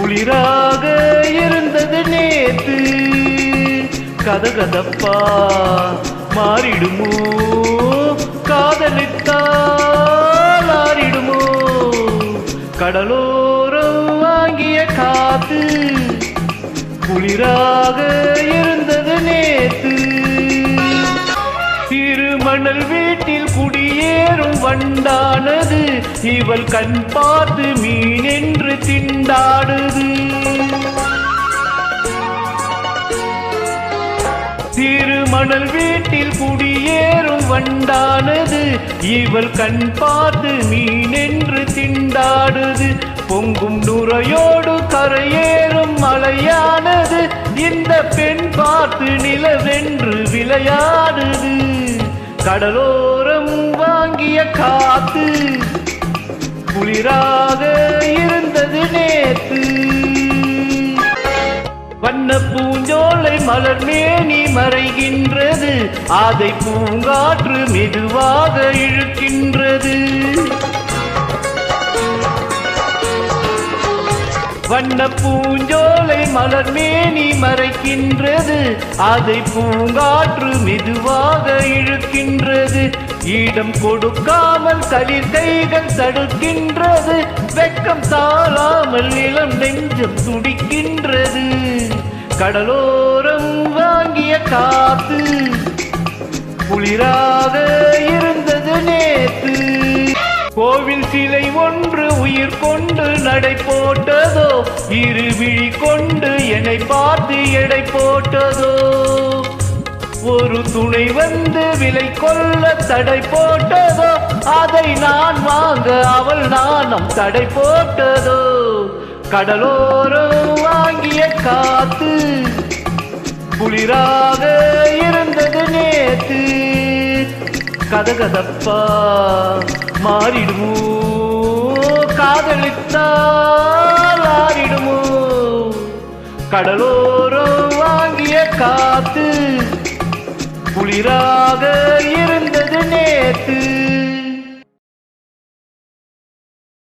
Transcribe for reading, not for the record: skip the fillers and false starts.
குளிராக இருந்தது நேத்து, கதகதப்பா மாறிடுமோ, காதலித்தால் ஆறிடுமோ, கடலோரம் வாங்கிய காத்து குளிராக இருந்தது நேத்து. திருமணல் வீட்டில் குடியேறும் வண்டானது, இவள் கண் பார்த்து மீன் என்று திண்டாடுது. திருமணல் வீட்டில் குடியேறும் வண்டானது, இவள் கண் பார்த்து மீன் என்று திண்டாடுது. பொங்கும் நுரையோடு கரையேறும் மலையானது, இந்த பெண் பார்த்து நிலவென்று விளையாடுது. கடலோரம் வாங்கிய காத்து குளிராக இருந்தது நேத்து. வண்ண பூஞ்சோலை மலர் மேனி மறைகின்றது, அதை பூங்காற்று மெதுவாக இழுக்கின்றது. வண்ண பூஞ்சோலை மலர் மேனி மறைக்கின்றது, அதை பூங்காற்று மெதுவாக இழுக்கின்றது. இடம் கொடுக்காமல் தளிர் கைகள் தடுக்கின்றது, வெட்கம் தாழாமல் இளம் நெஞ்சம் துடிக்கின்றது. கடலோரம் வாங்கிய காத்து குளிராக இருந்தது நேத்து. கோவில் சிலை ஒன்று உயிர் கொண்டு நடை போட்டதோ, இரு விழி கொண்டு என்னை பார்த்து எடை போட்டதோ. ஒரு துணை வந்து விலை கொள்ள தடை போட்டதோ, அதை நான் வாங்க அவள் நாணம் தடை போட்டதோ. கடலோரம் வாங்கிய காத்து குளிராக இருந்தது நேத்து, கதகதப்பா மாறிடுமோ, காதலித்தால் ஆறிடுமோ, கடலோரம் வாங்கிய காத்து குளிரா